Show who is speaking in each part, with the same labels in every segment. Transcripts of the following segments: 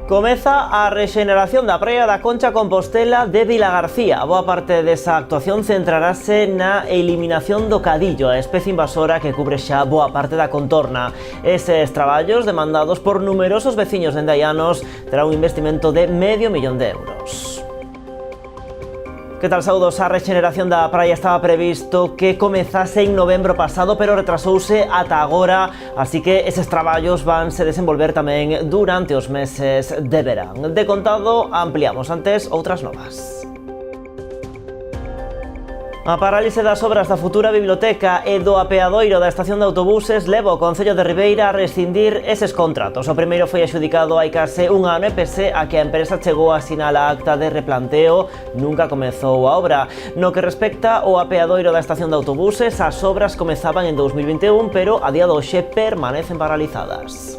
Speaker 1: Comeza a rexeneración da praia da Concha Compostela de Vilagarcía. Boa parte desa actuación centrarase na eliminación do cadillo, a especie invasora que cubre xa boa parte da contorna. Eses traballos, demandados por numerosos veciños de Endaianos, terá un investimento de €500 mil. Que tal, saudos? A rexeneración da praia estaba previsto que comezase en novembro pasado, pero retrasouse ata agora, así que eses traballos vanse desenvolver tamén durante os meses de verán. De contado, ampliamos antes outras novas. A parálise das obras da futura biblioteca e do apeadoiro da estación de autobuses leva o Concello de Ribeira a rescindir eses contratos. O primeiro foi adxudicado hai case un ano e pese a que a empresa chegou a asinar a acta de replanteo, nunca comezou a obra. No que respecta ao apeadoiro da estación de autobuses, as obras comezaban en 2021, pero a día de hoxe permanecen paralizadas.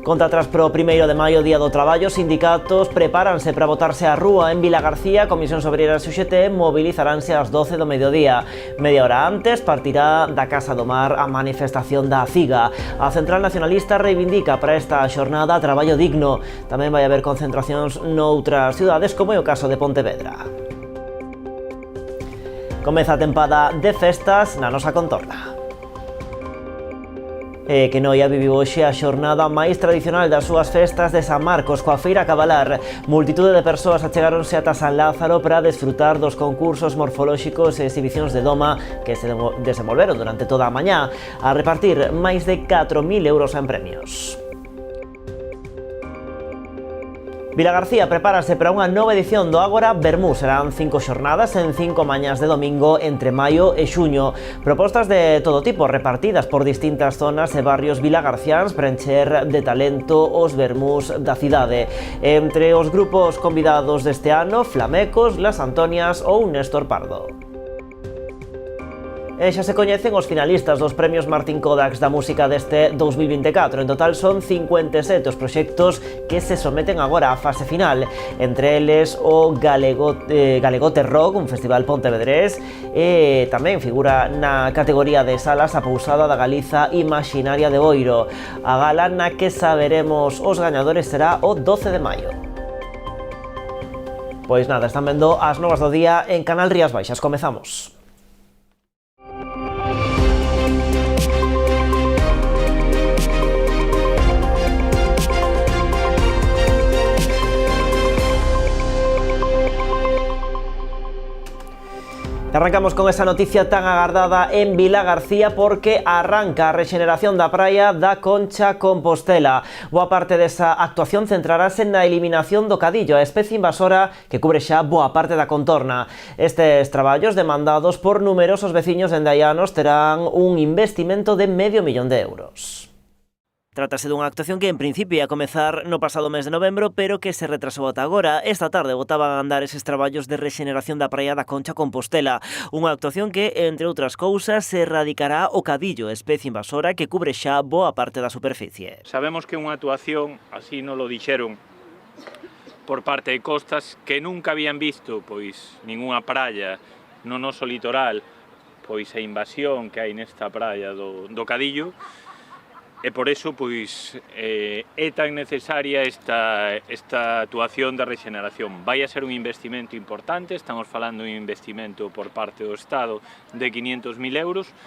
Speaker 1: Conta atrás pro 1º de maio, Día do Traballo, sindicatos prepáranse para botarse á rúa en Vilagarcía. Comisións Obreiras e UGT mobilizaránse ás 12 do mediodía. Media hora antes partirá da Casa do Mar a manifestación da CIGA. A Central Nacionalista reivindica para esta xornada traballo digno. Tamén vai haber concentracións noutras cidades, como é o caso de Pontevedra. Comeza a tempada de festas na nosa contorna. Que Noia viviu hoxe a xornada máis tradicional das súas festas de San Marcos, coa feira a cabalar. Multitude de persoas achegáronse ata San Lázaro para desfrutar dos concursos morfolóxicos e exhibicións de doma que se desenvolveron durante toda a mañá, a repartir máis de €4.000 en premios. Vilagarcía prepárase para unha nova edición do Ágora Vermú. Serán 5 xornadas en 5 mañás de domingo entre maio e xuño. Propostas de todo tipo repartidas por distintas zonas e barrios vilagarciáns para encher de talento os vermús da cidade. Entre os grupos convidados deste ano, Flamecos, Las Antonias ou Néstor Pardo. E xa se coñecen os finalistas dos premios Martín Kodax da música deste 2024. En total son 57 os proxectos que se someten agora á fase final. Entre eles o Galegote Rock, un festival pontevedrés, e tamén figura na categoría de salas a Pousada da Galiza Imaxinaria de Boiro. A gala na que saberemos os gañadores será o 12 de maio. Pois nada, están vendo as novas do día en Canal Rías Baixas. Comezamos. Arrancamos con esa noticia tan agardada en Vilagarcía porque arranca a rexeneración da praia da Concha Compostela. Boa parte desa actuación centrarase na eliminación do cadillo, a especie invasora que cubre xa boa parte da contorna. Estes traballos, demandados por numerosos veciños de Endaianos, terán un investimento de €500 mil. Trátase dunha actuación que en principio ia comezar no pasado mes de novembro, pero que se retrasou ata agora. Esta tarde botaban a andar eses traballos de rexeneración da praia da Concha Compostela. Unha actuación que, entre outras cousas, se erradicará o cadillo, especie invasora que cubre xa boa parte da superficie.
Speaker 2: Sabemos que é unha actuación, así non lo dixeron, por parte de Costas, que nunca habían visto pois ningunha praia no noso litoral, pois a invasión que hai nesta praia do cadillo. E por eso pois é tan necesaria esta actuación de rexeneración. Vai a ser un investimento importante, estamos falando de un investimento por parte do Estado de €500 mil.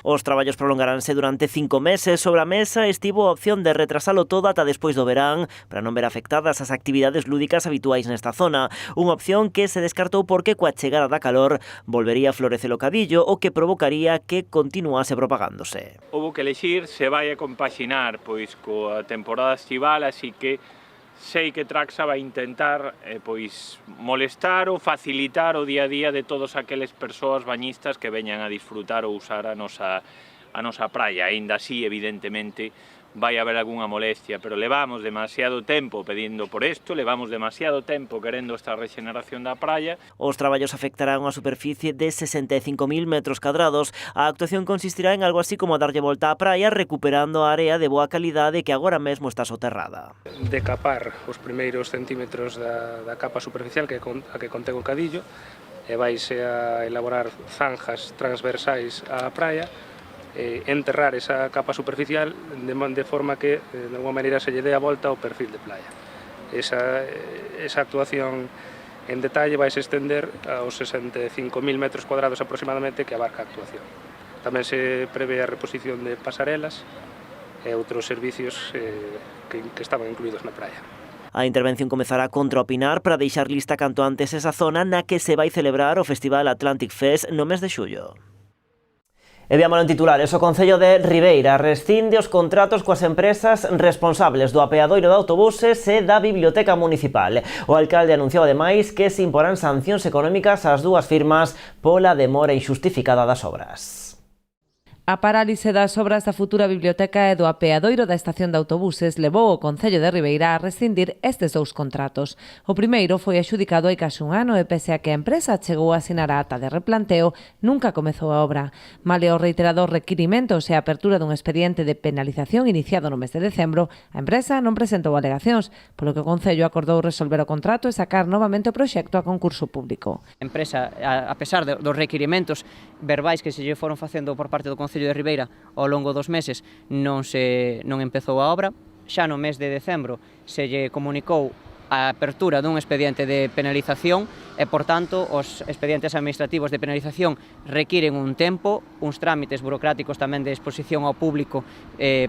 Speaker 1: Os traballos prolongaránse durante 5 meses. Sobre a mesa estivo a opción de retrasalo todo ata despois do verán para non ver afectadas as actividades lúdicas habituais nesta zona. Unha opción que se descartou porque coa chegada da calor volvería a florecer o cadillo, o que provocaría que continuase propagándose.
Speaker 2: Houbo que elexir se vai a compaxinar pois coa temporada estival, así que sei que Traxa vai intentar pois molestar ou facilitar o día a día de todos aqueles persoas bañistas que veñan a disfrutar ou usar a nosa praia. Aínda así, evidentemente, vai haber algunha molestia, pero levamos demasiado tempo pedindo por isto, levamos demasiado tempo querendo esta rexeneración da praia.
Speaker 1: Os traballos afectarán unha superficie de 65.000 metros cadrados. A actuación consistirá en algo así como darlle volta á praia, recuperando a area de boa calidade que agora mesmo está soterrada.
Speaker 3: Decapar os primeiros centímetros da capa superficial que contén o cadillo e vaise a elaborar zanjas transversais á praia enterrar esa capa superficial de forma que de alguma maneira se lle dé a volta ao perfil de playa. Esa actuación en detalle vai se estender aos 65.000 metros cuadrados aproximadamente que abarca a actuación. Tamén se prevé a reposición de pasarelas e outros servicios que estaban incluídos na praia.
Speaker 1: A intervención comezará contra o Pinar para deixar lista canto antes esa zona na que se vai celebrar o Festival Atlantic Fest no mes de xullo. E viámoslo en titulares, o Concello de Ribeira rescinde os contratos coas empresas responsables do apeadoiro de autobuses e da Biblioteca Municipal. O alcalde anunciou ademais que se imporán sancións económicas ás dúas firmas pola demora inxustificada das obras.
Speaker 4: A parálise das obras da futura biblioteca e do apeadoiro da estación de autobuses levou o Concello de Ribeira a rescindir estes dous contratos. O primeiro foi adxudicado hai case un ano e pese a que a empresa chegou a asinar a ata de replanteo, nunca comezou a obra. Male os reiterados requirimentos e a apertura dun expediente de penalización iniciado no mes de decembro, a empresa non presentou alegacións, polo que o Concello acordou resolver o contrato e sacar novamente o proxecto a concurso público.
Speaker 5: A empresa, a pesar dos requirimentos verbais que se lle foron facendo por parte do Concello de Ribeira ao longo dos meses, non empezou a obra. Xa no mes de decembro se lle comunicou a apertura dun expediente de penalización e, por tanto, os expedientes administrativos de penalización requiren un tempo, uns trámites burocráticos tamén de exposición ao público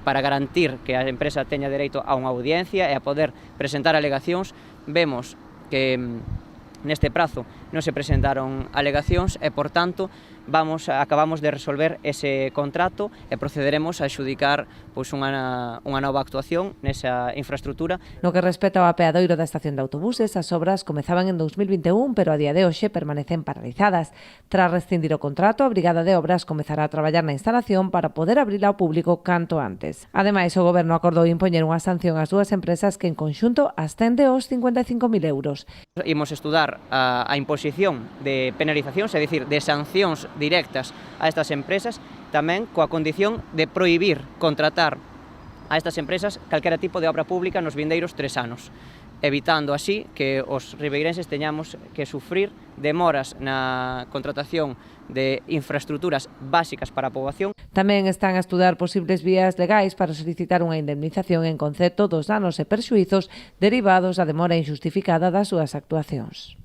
Speaker 5: para garantir que a empresa teña dereito a unha audiencia e a poder presentar alegacións. Vemos que neste prazo non se presentaron alegacións e, por tanto, acabamos de resolver ese contrato e procederemos a adxudicar unha nova actuación nesa infraestructura.
Speaker 4: No que respecta ao apeadoiro da estación de autobuses, as obras comezaban en 2021, pero a día de hoxe permanecen paralizadas. Tras rescindir o contrato, a Brigada de Obras comezará a traballar na instalación para poder abrila ao público canto antes. Ademais, o Goberno acordou impoñer unha sanción ás dúas empresas que en conxunto ascende aos 55.000 euros.
Speaker 5: Imos estudar a imposición de penalizacións, é dicir, de sancións directas a estas empresas, tamén coa condición de prohibir contratar a estas empresas calquera tipo de obra pública nos vindeiros 3 anos, evitando así que os ribeirenses teñamos que sufrir demoras na contratación de infraestructuras básicas para a poboación.
Speaker 4: Tamén están a estudar posibles vías legais para solicitar unha indemnización en concepto dos danos e perxuízos derivados da demora inxustificada das súas actuacións.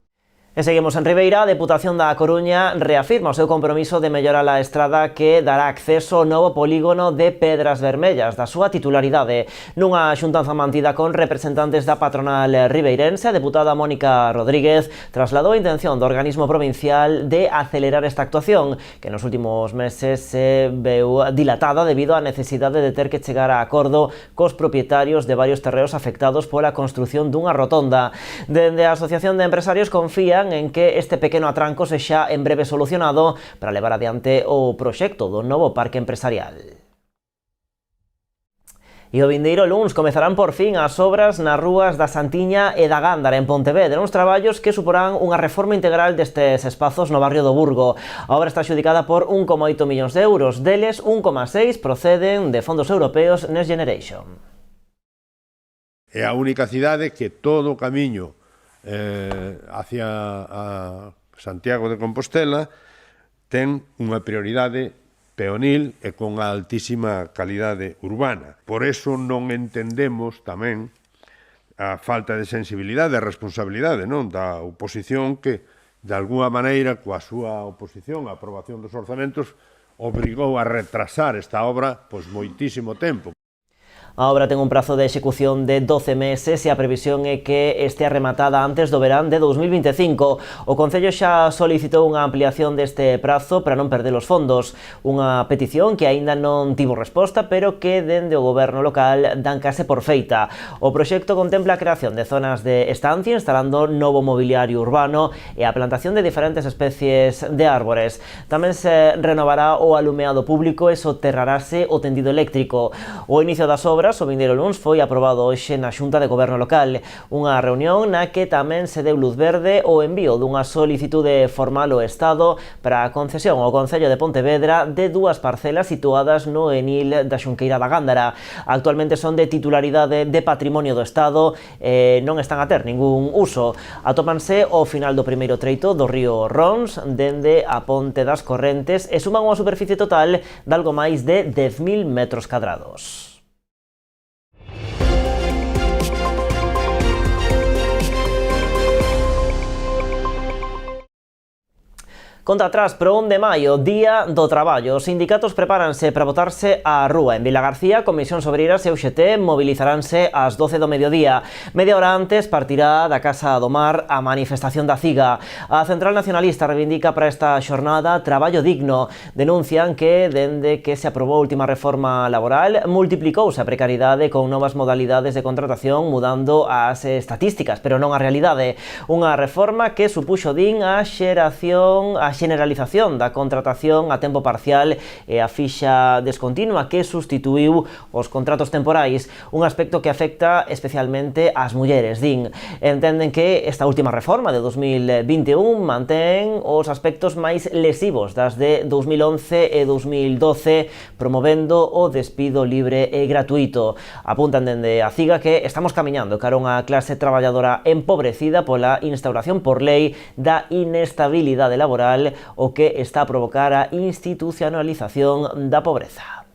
Speaker 1: E seguimos en Ribeira. A Deputación da Coruña reafirma o seu compromiso de mellorar a estrada que dará acceso ao novo polígono de Pedras Vermellas da súa titularidade. Nunha xuntanza mantida con representantes da patronal ribeirense, a deputada Mónica Rodríguez trasladou a intención do organismo provincial de acelerar esta actuación, que nos últimos meses se veu dilatada debido á necesidade de ter que chegar a acordo cos propietarios de varios terreos afectados pola construción dunha rotonda. Dende a Asociación de Empresarios confían en que este pequeno atranco sexa en breve solucionado para levar adiante o proxecto do novo parque empresarial. E o vindeiro luns comezarán por fin as obras nas rúas da Santiña e da Gándara en Pontevedra, uns traballos que suporán unha reforma integral destes espazos no barrio do Burgo. A obra está adxudicada por 1,8 millóns de euros, deles 1,6 proceden de fondos europeos Next Generation.
Speaker 6: É a única cidade que todo o camiño hacia a Santiago de Compostela ten unha prioridade peonil e con altísima calidade urbana. Por eso non entendemos tamén a falta de sensibilidade e responsabilidade da oposición que, de alguna maneira, coa súa oposición á aprobación dos orzamentos, obrigou a retrasar esta obra moitísimo tempo.
Speaker 1: A obra ten un prazo de execución de 12 meses e a previsión é que estea rematada antes do verán de 2025. O Concello xa solicitou unha ampliación deste prazo para non perder os fondos. Unha petición que aínda non tivo resposta, pero que dende o goberno local dan case por feita. O proxecto contempla a creación de zonas de estancia, instalando novo mobiliario urbano e a plantación de diferentes especies de árbores. Tamén se renovará o alumeado público e soterrarase o tendido eléctrico. O inicio das obras obras o vindeiro luns foi aprobado hoxe na Xunta de Goberno Local, unha reunión na que tamén se deu luz verde o envío dunha solicitude formal ao Estado para a concesión ao Concello de Pontevedra de dúas parcelas situadas no enil da Xunqueira da Gándara. Actualmente son de titularidade de patrimonio do Estado e non están a ter ningún uso. Atópanse ao final do primeiro treito do río Rons dende a Ponte das Correntes e suman unha superficie total de algo máis de 10.000 metros cadrados. Conta atrás pro 1 de maio, Día do Traballo. Os sindicatos prepáranse para botarse á rúa. En Vilagarcía, Comisións Obreiras e UGT mobilizaránse ás 12 do mediodía. Media hora antes partirá da Casa do Mar a manifestación da CIGA. A Central Nacionalista reivindica para esta xornada traballo digno. Denuncian que, dende que se aprobou a última reforma laboral, multiplicouse a precariedade con novas modalidades de contratación mudando as estatísticas, pero non a realidade. Unha reforma que supuxo, din, a generalización da contratación a tempo parcial e a fixa descontinua que sustituiu os contratos temporais, un aspecto que afecta especialmente ás mulleres, din. Entenden que esta última reforma de 2021 mantén os aspectos máis lesivos das de 2011 e 2012, promovendo o despido libre e gratuito. Apuntan dende a CIGA que estamos camiñando cara a unha clase traballadora empobrecida pola instauración por lei da inestabilidade laboral, o que está a provocar a institucionalización da pobreza.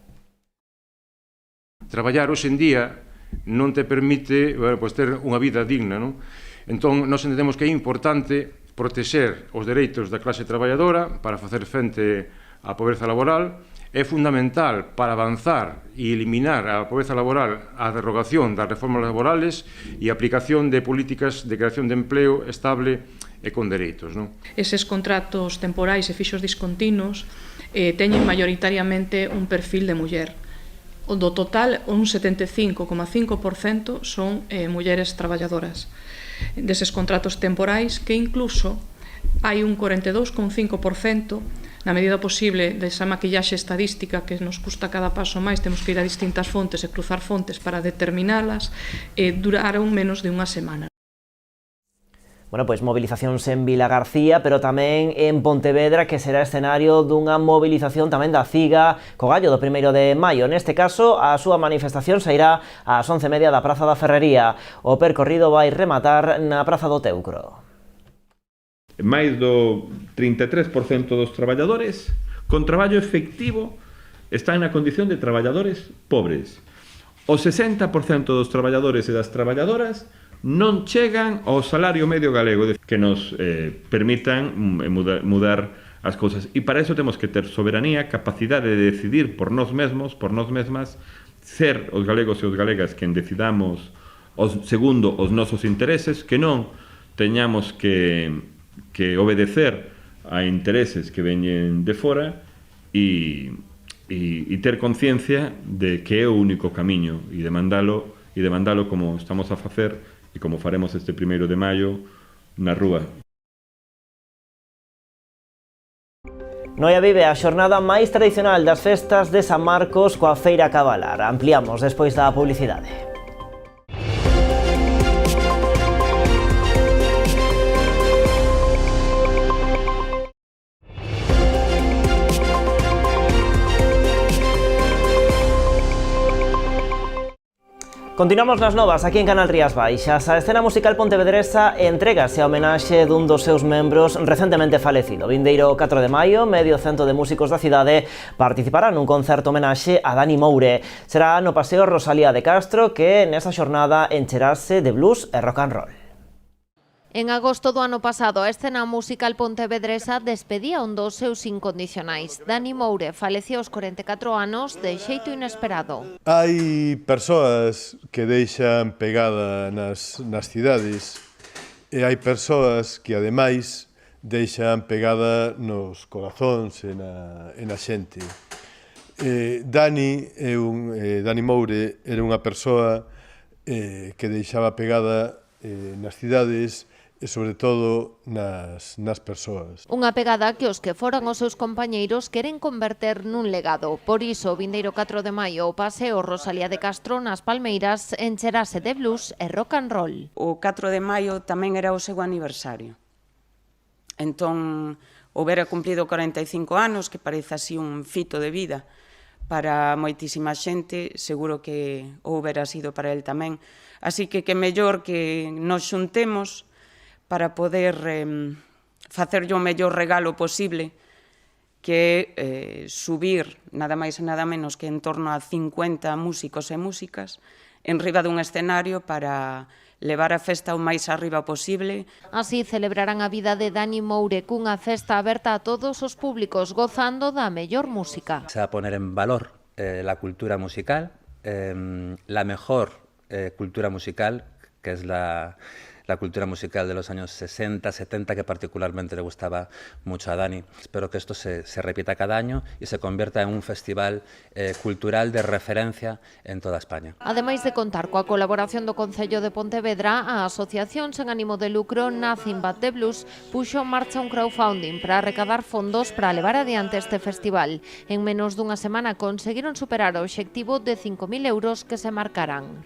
Speaker 7: Traballar hoxe en día non te permite ter unha vida digna, non? Entón, nós entendemos que é importante protexer os dereitos da clase traballadora para facer frente á pobreza laboral. É fundamental para avanzar e eliminar a pobreza laboral a derrogación das reformas laborales e a aplicación de políticas de creación de empleo estable e con dereitos, non?
Speaker 8: Eses contratos temporais e fixos discontinuos teñen maioritariamente un perfil de muller. Do total, un 75,5% son mulleres traballadoras. Deses contratos temporais que incluso hai un 42,5%, na medida posible desa maquillaxe estadística que nos custa cada paso máis, temos que ir a distintas fontes e cruzar fontes para determinalas, duraron menos de unha semana.
Speaker 1: Bueno, pois movilizacións en Vilagarcía, pero tamén en Pontevedra, que será escenario dunha movilización tamén da CIGA co gallo do 1 de maio. Neste caso, a súa manifestación sairá ás 11:30 da Praza da Ferrería. O percorrido vai rematar na Praza do Teucro.
Speaker 9: Máis do 33% dos traballadores con traballo efectivo están na condición de traballadores pobres. O 60% dos traballadores e das traballadoras non chegan ao salario medio galego que nos permitan mudar as cousas. E para iso temos que ter soberanía, capacidade de decidir por nós mesmos, por nós mesmas, ser os galegos e os galegas quen decidamos segundo os nosos intereses, que non teñamos que obedecer a intereses que veñen de fora e ter conciencia de que é o único camiño e demandalo como estamos a facer e como faremos este 1 de maio na rúa.
Speaker 1: Noia vive a xornada máis tradicional das festas de San Marcos coa Feira Cabalar. Ampliamos despois da publicidade. Continuamos nas novas aquí en Canal Rías Baixas. A escena musical pontevedresa entrégase a homenaxe dun dos seus membros recentemente falecido. Vindeiro 4 de maio, medio cento de músicos da cidade participarán nun concerto homenaxe a Dani Moure. Será no Paseo Rosalía de Castro, que nesa xornada encherase de blues e rock and roll.
Speaker 10: En agosto do ano pasado, a escena musical pontevedresa despedía un dos seus incondicionais. Dani Moure faleceu aos 44 anos de xeito inesperado.
Speaker 6: Hai persoas que deixan pegada nas cidades e hai persoas que, ademais, deixan pegada nos corazóns e na xente. Dani Moure era unha persoa que deixaba pegada nas cidades e sobre todo nas persoas.
Speaker 10: Unha pegada que os que foran os seus compañeiros queren converter nun legado. Por iso, o vindeiro 4 de maio, o paseo Rosalía de Castro nas Palmeiras encherase de blues e rock and roll.
Speaker 11: O 4 de maio tamén era o seu aniversario. Entón, houbera cumprido 45 anos, que parece así un fito de vida para moitísima xente, seguro que houbera sido para el tamén. Así que mellor que nos xuntemos para poder facerlle o mellor regalo posible, que é subir nada máis e nada menos que en torno a 50 músicos e músicas en riba dun escenario para levar a festa o máis arriba posible.
Speaker 10: Así celebrarán a vida de Dani Moure cunha festa aberta a todos os públicos, gozando da mellor música.
Speaker 12: Se va a poner en valor la cultura musical, la mejor cultura musical, que es la cultura musical de los años 60, 70, que particularmente le gustaba mucho a Dani. Espero que esto se repita cada año y se convierta en un festival cultural de referencia en toda España.
Speaker 10: Ademais de contar coa colaboración do Concello de Pontevedra, a asociación sen ánimo de lucro Nothing But The Blues puxo en marcha un crowdfunding para recaudar fondos para levar adiante este festival. En menos dunha semana conseguiron superar o obxectivo de 5.000 euros que se marcaran.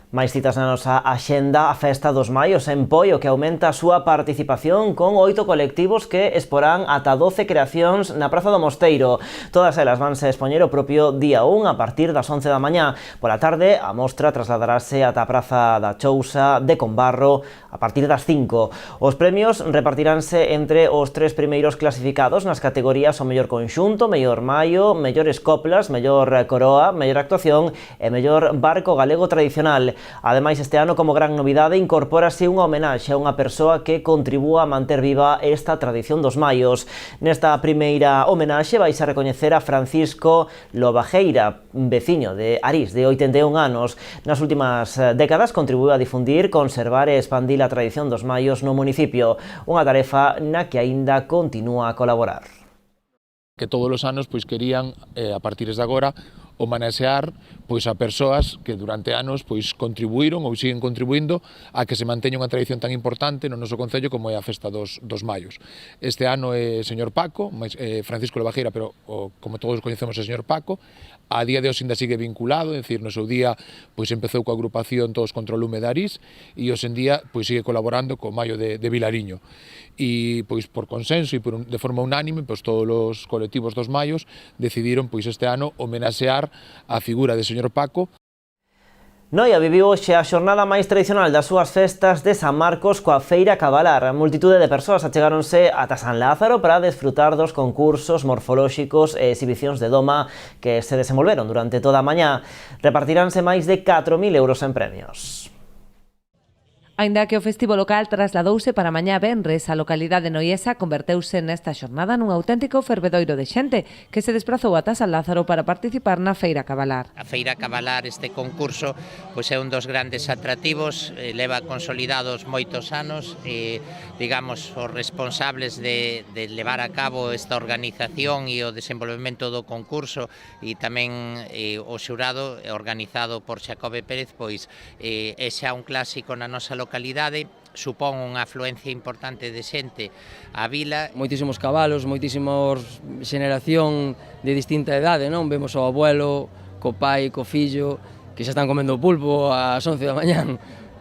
Speaker 1: Máis citas na nosa axenda, a Festa dos Maios en Poio, que aumenta a súa participación con 8 colectivos que exporán ata 12 creacións na Praza do Mosteiro. Todas elas vanse expoñer o propio día 1 a partir das 11 da mañá. Pola tarde, a mostra trasladarase ata a Praza da Chousa de Combarro a partir das 5. Os premios repartiránse entre os 3 primeiros clasificados nas categorías o mellor conxunto, mellor maio, mellores coplas, mellor coroa, mellor actuación e mellor barco galego tradicional. Ademais, este ano, como gran novidade, incorpórase unha homenaxe a unha persoa que contribúa a manter viva esta tradición dos maios. Nesta primeira homenaxe vais a recoñecer a Francisco Lobajeira, veciño de Arís, de 81 anos. Nas últimas décadas contribuiu a difundir, conservar e expandir a tradición dos maios no municipio, unha tarefa na que aínda continúa a colaborar.
Speaker 13: Que todos os anos querían, a partir de agora, homenaxear a persoas que durante anos contribuíron ou siguen contribuindo a que se manteña unha tradición tan importante no noso concello como é a Festa dos Maios. Este ano é señor Paco, Francisco Lobajeira, pero como todos coñecemos é señor Paco. A día de hoxe ainda sigue vinculado, é dicir, no seu día empezou coa agrupación Todos contra o Lume de Arís e hoxe en día sigue colaborando co Maio de Vilariño. E por consenso e de forma unánime todos os colectivos dos Maios decidiron este ano homenaxear a figura de señor Paco.
Speaker 1: Noia viviu hoxe a xornada máis tradicional das súas festas de San Marcos coa Feira Cabalar. A multitude de persoas achegáronse ata San Lázaro para desfrutar dos concursos morfolóxicos e exhibicións de doma que se desenvolveron durante toda a mañá. Repartiránse máis de 4.000 euros en premios.
Speaker 4: Aínda que o festivo local trasladouse para mañá venres, a localidade noiesa converteuse nesta xornada nun auténtico fervedoiro de xente que se desplazou ata San Lázaro para participar na Feira Cabalar.
Speaker 14: A Feira Cabalar, este concurso, é un dos grandes atractivos, leva consolidados moitos anos e, digamos, os responsables de levar a cabo esta organización e o desenvolvemento do concurso e tamén o xurado organizado por Xacobe Pérez, é xa un clásico na nosa localidade, supón unha afluencia importante de xente á vila.
Speaker 15: Moitísimos cabalos, moitísimos xeneración de distinta idade, non? Vemos o abuelo, co pai, co fillo, que xa están comendo pulpo ás 11 da mañán,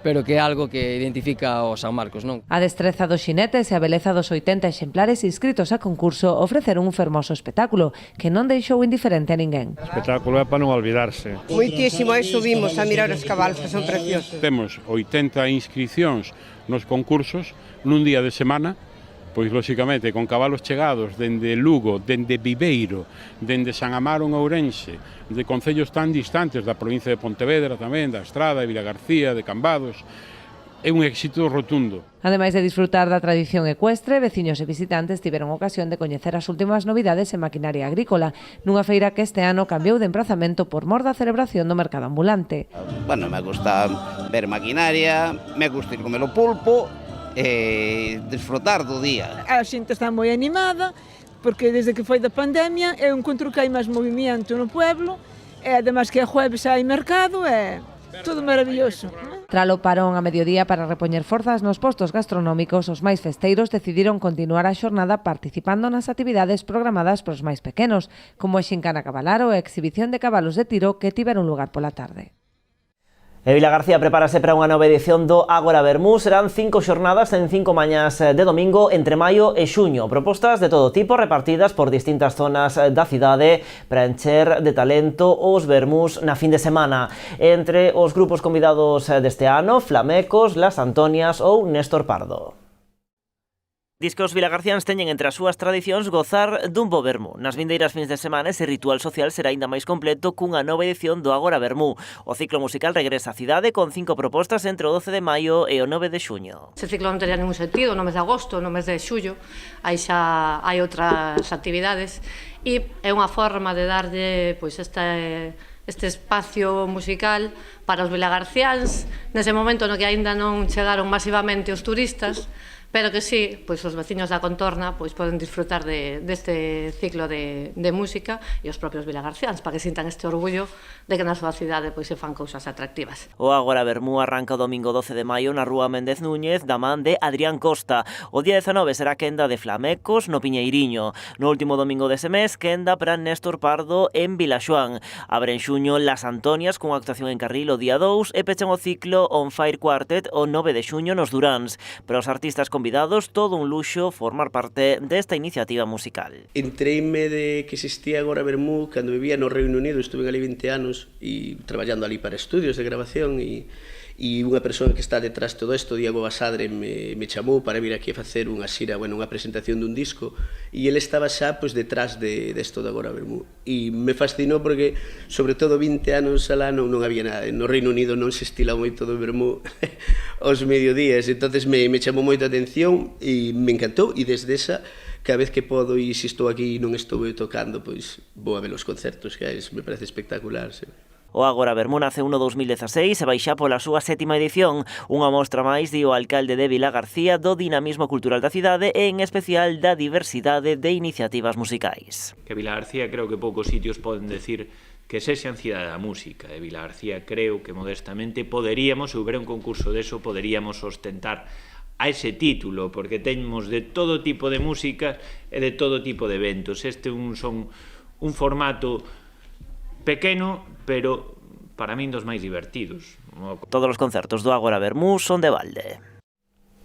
Speaker 15: pero que é algo que identifica o San Marcos, non?
Speaker 4: A destreza dos xinetes e a beleza dos 80 exemplares inscritos a concurso ofreceron un fermoso espectáculo que non deixou indiferente a ninguén.
Speaker 16: O espectáculo é para non olvidarse.
Speaker 17: Moitísimo, aí subimos a mirar os cabalos que son preciosos.
Speaker 16: Temos 80 inscripcións nos concursos nun día de semana, pois lóxicamente con cabalos chegados dende Lugo, dende Viveiro, dende San Amaro en Ourense, de concellos tan distantes da provincia de Pontevedra tamén, da Estrada, de Vilagarcía, de Cambados. É un éxito rotundo.
Speaker 4: Ademais de disfrutar da tradición ecuestre, veciños e visitantes tiveron ocasión de coñecer as últimas novidades en maquinaria agrícola, nunha feira que este ano cambiou de emprazamento por mor da celebración do mercado ambulante.
Speaker 18: Bueno, me gusta ver maquinaria, me gusta ir comer o pulpo, disfrutar do día.
Speaker 19: A xente está moi animada, porque desde que foi da pandemia eu encontro que hai máis movimento no pueblo, e ademais que é jueves hai mercado, é todo maravilloso.
Speaker 4: Tralo parón a mediodía para repoñer forzas nos postos gastronómicos, os máis festeiros decidiron continuar a xornada participando nas actividades programadas pros máis pequenos, como a xincana cabalaro e a exhibición de cabalos de tiro que tiveron lugar pola tarde.
Speaker 1: E Vilagarcía prepárase para unha nova edición do Ágora Vermú. Serán 5 xornadas en 5 mañás de domingo entre maio e xuño. Propostas de todo tipo repartidas por distintas zonas da cidade para encher de talento os vermús na fin de semana. Entre os grupos convidados deste ano, Flamecos, Las Antonias ou Néstor Pardo. Diz que os vilagarciáns teñen entre as súas tradicións gozar dun bo vermú. Nas vindeiras fins de semana ese ritual social será aínda máis completo cunha nova edición do Ágora Vermú. O ciclo musical regresa á cidade con 5 propostas entre o 12 de maio e o 9 de xuño.
Speaker 20: Ese ciclo non tería ningún sentido no mes de agosto, no mes de xullo, aí xa hai outras actividades e é unha forma de darlle pois este espacio musical para os vilagarciáns nese momento no que aínda non chegaron masivamente os turistas, pero que sí, pois os veciños da contorna pois poden disfrutar deste ciclo de música e os propios vilagarciáns para que sintan este orgullo de que na súa cidade pois se fan cousas atractivas.
Speaker 1: O Ágora Vermú arranca o domingo 12 de maio na rúa Méndez Núñez da man de Adrián Costa. O día 19 será quenda de Flamecos no Piñeiriño. No último domingo dese mes, quenda para Néstor Pardo en Vilaxoán. Abre en xuño Las Antonias con actuación en Carril o día 2 e pechan o ciclo On Fire Quartet o 9 de xuño nos Duráns. Para os artistas convidados, todo un luxo formar parte desta iniciativa musical.
Speaker 21: Entreime de que existía Ágora Vermú cando vivía no Reino Unido, estuve ali 20 anos e traballando ali para estudios de grabación e unha persoa que está detrás de todo isto, Diego Basadre, me chamou para vir aquí a facer unha xira, unha presentación dun disco e ele estaba xa pois, detrás desto de Ágora Vermú e me fascinou porque, sobre todo 20 anos alá non había nada, no Reino Unido non se estila moito do vermú aos mediodías, entonces me chamou moita atención e me encantou e desde esa cada vez que podo e se estou aquí e non estou tocando, pois vou a ver os concertos que me parece espectacular, sí.
Speaker 1: O Ágora Vermú nace 2016 e vai xa pola súa 7ª edición, unha mostra máis di o alcalde de Vilagarcía do dinamismo cultural da cidade e en especial da diversidade de iniciativas musicais.
Speaker 2: Que Vilagarcía creo que poucos sitios poden decir que sexan cidade da música. E Vilagarcía creo que modestamente poderíamos, se houbera un concurso deso, poderíamos ostentar a ese título, porque temos de todo tipo de música e de todo tipo de eventos. Este son un formato pequeno, pero para min dos máis divertidos.
Speaker 1: Todos os concertos do Ágora Vermú son de balde.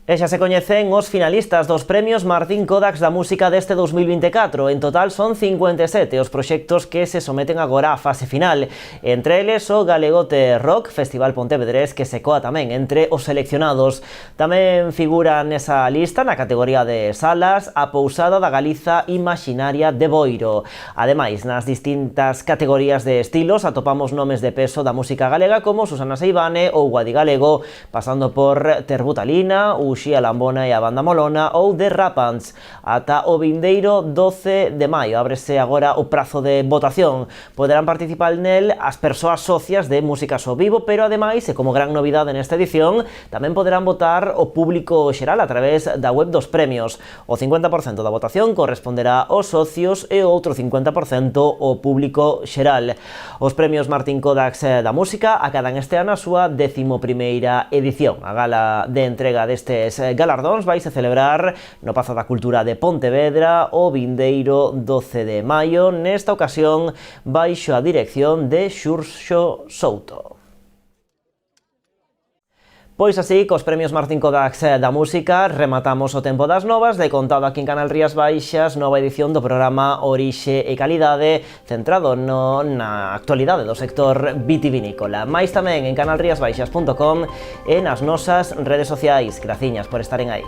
Speaker 1: E xa se coñecen os finalistas dos premios Martín Kodax da música deste 2024. En total son 57 os proxectos que se someten agora á fase final. Entre eles o Galegote Rock, Festival Pontevedrés, que se coa tamén entre os seleccionados. Tamén figura nesa lista, na categoría de salas, a Pousada da Galiza Imaxinaria de Boiro. Ademais, nas distintas categorías de estilos atopamos nomes de peso da música galega como Susana Seivane ou Guadi Galego, pasando por Terbutalina, Uxía Lambona e a Banda Molona ou The Rapants. Ata o vindeiro 12 de maio ábrese agora o prazo de votación. Poderán participar nel as persoas socias de músicas ao vivo, pero ademais, e como gran novidade nesta edición, tamén poderán votar o público xeral a través da web dos premios. O 50% da votación corresponderá aos socios e o outro 50% ao público xeral. Os premios Martín Kodax da música acadan este ano a súa 11ª edición. A gala de entrega destes galardóns vaise celebrar no Pazo da Cultura de Pontevedra o vindeiro 12 de maio, nesta ocasión baixo a dirección de Xurxo Souto. Pois así, cos premios Martín Kodax da música, rematamos o tempo das novas de contado aquí en Canal Rías Baixas, nova edición do programa Orixe e Calidade, centrado na actualidade do sector vitivinícola. Mais tamén en canalriasbaixas.com e nas nosas redes sociais. Graciñas por estaren aí.